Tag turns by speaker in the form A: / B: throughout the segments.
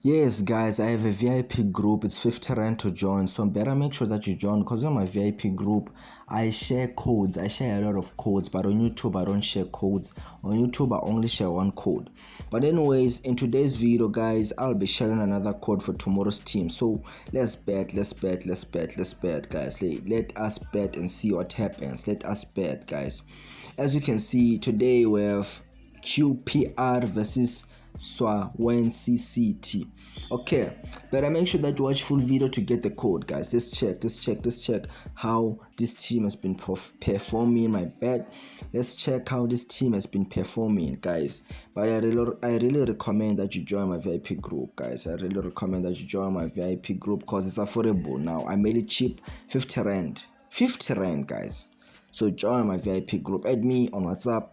A: Yes, guys, I have a VIP group. It's 50 Rand to join, so better make sure that you join because on my VIP group, I share codes. I share a lot of codes, but on YouTube, I don't share codes. On YouTube, I only share one code. But, anyways, in today's video, guys, I'll be sharing another code for tomorrow's team. So, let's bet, guys. Let us bet and see what happens. Let us bet, guys. As you can see, today we have QPR versus SWANCCT. Okay, but I make sure that you watch full video to get the code, guys. Let's check how this team has been performing. My bet. Let's check how this team has been performing, guys. But I really recommend that you join my VIP group, guys. I really recommend that you join my VIP group because it's affordable now. I made it cheap, 50 Rand. 50 Rand, guys. So join my VIP group. Add me on WhatsApp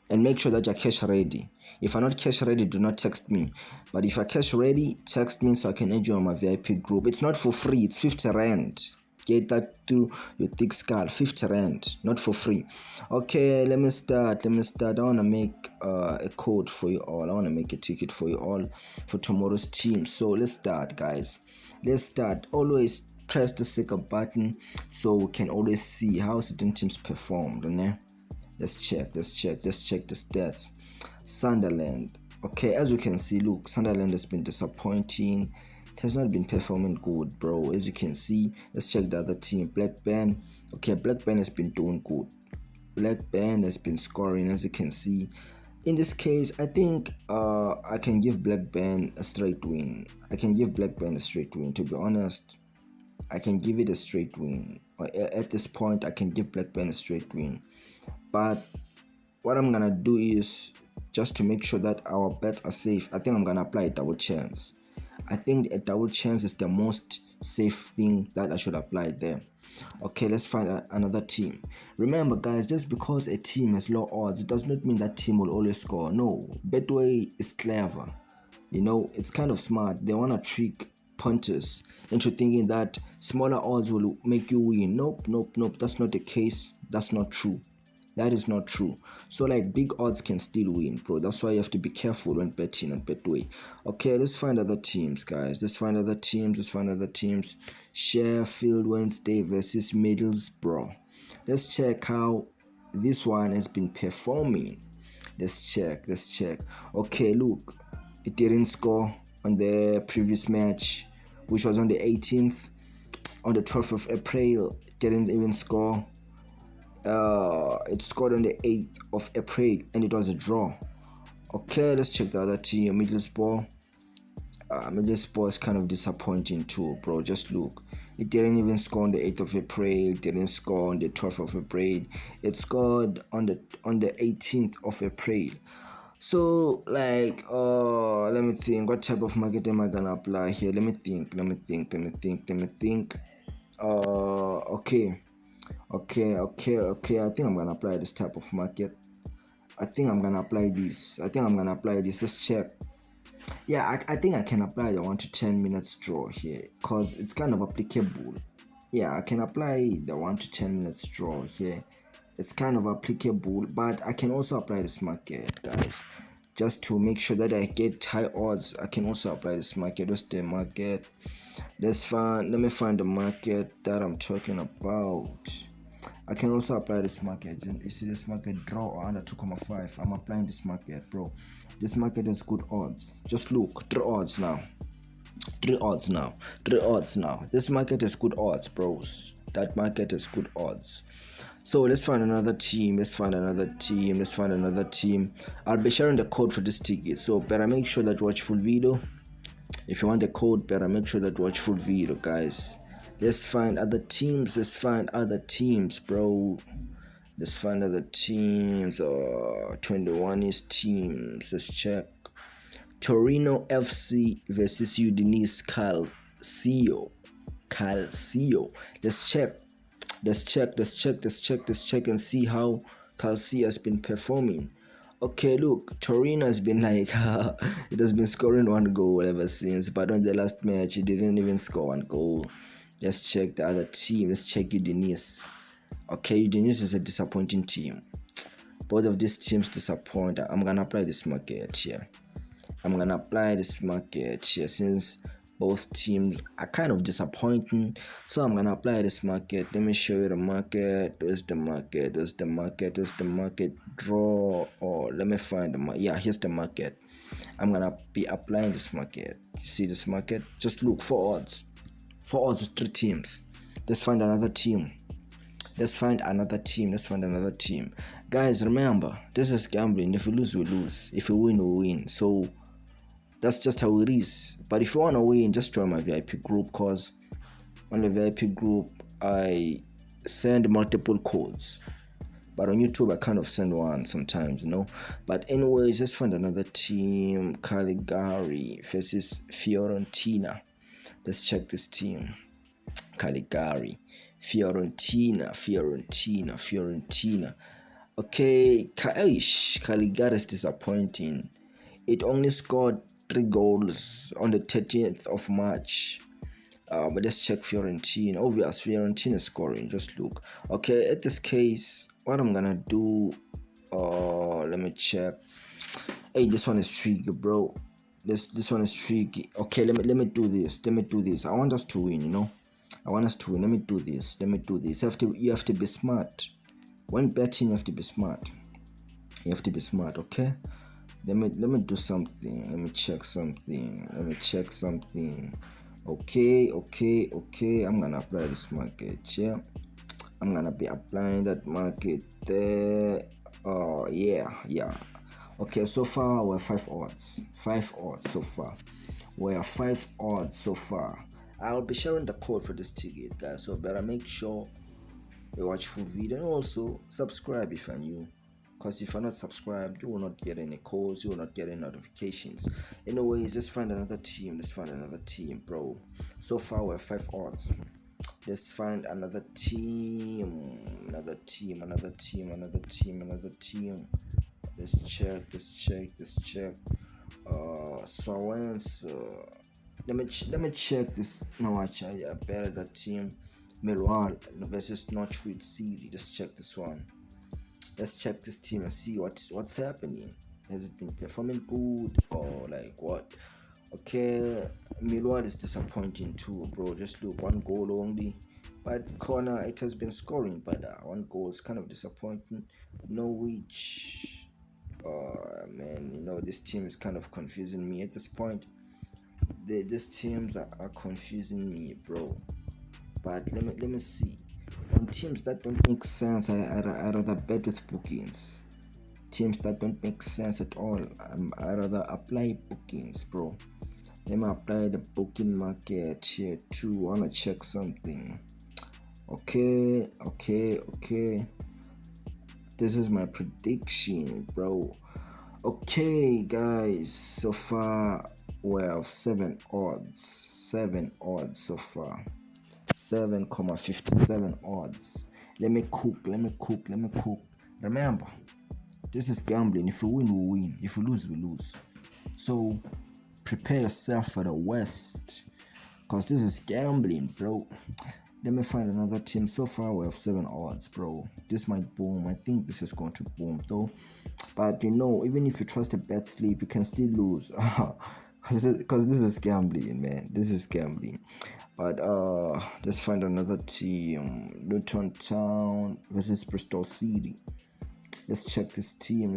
A: and make sure that you're cash ready. If you're not cash ready, do not text me. But if you're cash ready, text me so I can add you on my VIP group. It's not for free, it's 50 Rand. Get that through your thick skull. 50 Rand, not for free. Okay, let me start. I want to make a code for you all. I want to make a ticket for you all for tomorrow's team. So let's start, guys. Let's start. Always press the second button so we can always see how certain teams performed. Let's check the stats. Sunderland. Okay, as you can see, look, Sunderland has been disappointing. It has not been performing good, bro. As you can see, let's check the other team. Blackburn. Okay, Blackburn has been doing good. Blackburn has been scoring, as you can see. In this case, I think I can give Blackburn a straight win. To be honest, I can give it a straight win. At this point, I can give Blackburn a straight win. But what I'm gonna do is, just to make sure that our bets are safe, I think I'm gonna apply a double chance. I think a double chance is the most safe thing that I should apply there. Okay, let's find another team. Remember, guys, just because a team has low odds, it does not mean that team will always score. No, Betway is clever. It's kind of smart. They want to trick punters into thinking that smaller odds will make you win. Nope. That's not the case. That's not true. That is not true. So like big odds can still win, bro. That's why you have to be careful when betting on Betway. Okay, let's find other teams, guys. Let's find other teams. Sheffield Wednesday versus Middlesbrough. Let's check how this one has been performing. Let's check. Okay, look, it didn't score on the previous match, which was on the 18th. On the 12th of April, it didn't even score. It scored on the 8th of April and it was a draw. Okay, let's check the other team. Middlesbrough is kind of disappointing too, bro. Just look, it didn't even score on the 8th of April. It didn't score on the 12th of April. It scored on the 18th of April. So like let me think, what type of market am I gonna apply here? Let me think. Okay. I think I'm gonna apply this type of market. I think I'm gonna apply this. Let's check. Yeah, I think I can apply the 1 to 10 minutes draw here because it's kind of applicable. Yeah, I can apply the 1 to 10 minutes draw here. It's kind of applicable, but I can also apply this market, guys. Just to make sure that I get high odds, I can also apply this market. What's the market? Let me find the market that I'm talking about. I can also apply this market. You see this market, draw or under 2.5. I'm applying this market, bro. This market has good odds. Just look, 3 odds now. This market has good odds, bros. That market has good odds. So let's find another team. I'll be sharing the code for this ticket, so better make sure that you watch full video. If you want the code, better make sure that you watch full video, guys. Let's find other teams, bro. Let's find other teams. 21 is teams. Let's check. Torino FC versus Udinese Calcio. Let's check and see how Calcio has been performing. Okay, look, Torino has been like it has been scoring 1 goal ever since, but on the last match it didn't even score 1 goal. Let's check the other team. Let's check Udinese. Okay, Udinese is a disappointing team. Both of these teams disappoint. I'm gonna apply this market here. I'm gonna apply this market here since both teams are kind of disappointing. So I'm gonna apply this market. Let me show you the market. Where's the market? Where's the market? Where's the market? Draw, or let me find the market. Yeah, here's the market. I'm gonna be applying this market. You see this market? Just look for odds. For odds of 3 teams. Let's find another team. Let's find another team. Let's find another team. Guys, remember, this is gambling. If we lose, we lose. If we win, we win. So that's just how it is. But if you want to win, just join my VIP group, because on the VIP group I send multiple codes, but on YouTube I kind of send one sometimes, but anyways, let's find another team. Caligari versus Fiorentina. Let's check this team. Caligari, Fiorentina. Okay, Caligari is disappointing. It only scored 3 goals on the 30th of March. But let's check Fiorentina. Obvious, Fiorentina is scoring. Just look. Okay, at this case, what I'm gonna do, let me check. Hey, this one is tricky, bro. This one is tricky. Okay, let me do this. I want us to win, I want us to win. Let me do this. You have to be smart. When betting, you have to be smart. Okay? Let me do something. Let me check something. Okay. I'm gonna apply this market. Yeah, I'm gonna be applying that market there. Oh yeah. Okay, so far we're 5 odds. 5 odds so far. I'll be sharing the code for this ticket, guys. So better make sure you watch full video, and also subscribe if you're new, because if you're not subscribed, you will not get any calls, you will not get any notifications. Anyways, let's find another team, bro. So far we're 5 odds. Let's find another team. Let's check. Swansea. Let me check this. No, actually, I better that team. Millwall versus Norwich City. Let's check this one. Let's check this team and see what's happening. Has it been performing good or like what? Okay, Millwall is disappointing too, bro. Just look, 1 goal only. But corner, it has been scoring, but 1 goal is kind of disappointing. Norwich, man, this team is kind of confusing me at this point. These teams are confusing me, bro. But let me see. On teams that don't make sense, I rather bet with bookings. Teams that don't make sense at all, I rather apply bookings, bro. Let me apply the booking market here too. Wanna check something. Okay. This is my prediction, bro. Okay, guys. So far we have 7 odds. 7 odds so far. 7,57 odds. Let me cook. Remember, this is gambling. If we win, we win. If we lose, we lose. So prepare yourself for the worst, because this is gambling, bro. Let me find another team. So far we have 7 odds, bro. This might boom. I think this is going to boom though. But even if you trust a bet slip, you can still lose. Because this is gambling, man. This is gambling. But let's find another team. Luton Town versus Bristol City. Let's check this team.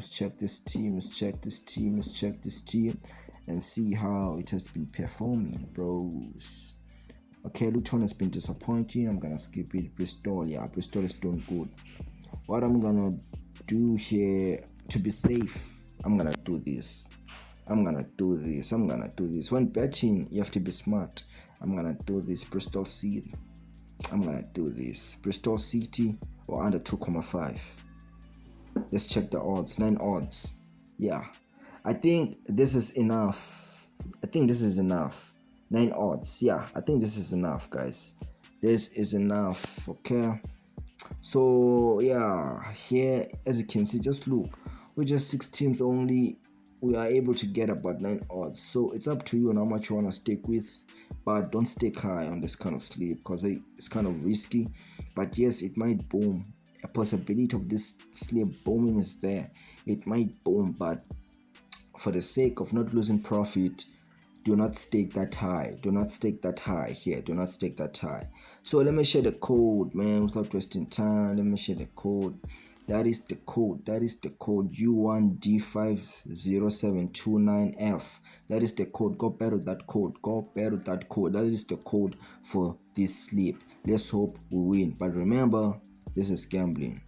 A: And see how it has been performing, bros. Okay, Luton has been disappointing. I'm gonna skip it. Bristol is doing good. What I'm gonna do here to be safe, I'm gonna do this. When betting, you have to be smart. I'm gonna do this. Bristol City or under 2,5. Let's check the odds. 9 odds. Yeah, I think this is enough. 9 odds. Yeah, I think this is enough, guys. This is enough. Okay, so yeah, here as you can see, just look, we're just 6 teams only. We are able to get about 9 odds. So it's up to you on how much you want to stick with, but don't stick high on this kind of sleep, because it's kind of risky. But yes, it might boom. A possibility of this sleep booming is there. It might boom, but for the sake of not losing profit, do not stake that high. Do not stake that high here. Do not stake that high. So let me share the code, man, without wasting time. Let me share the code. That is the code. That is the code U1D50729F. That is the code. Go better with that code. Go better with that code. That is the code for this sleep. Let's hope we win. But remember, this is gambling.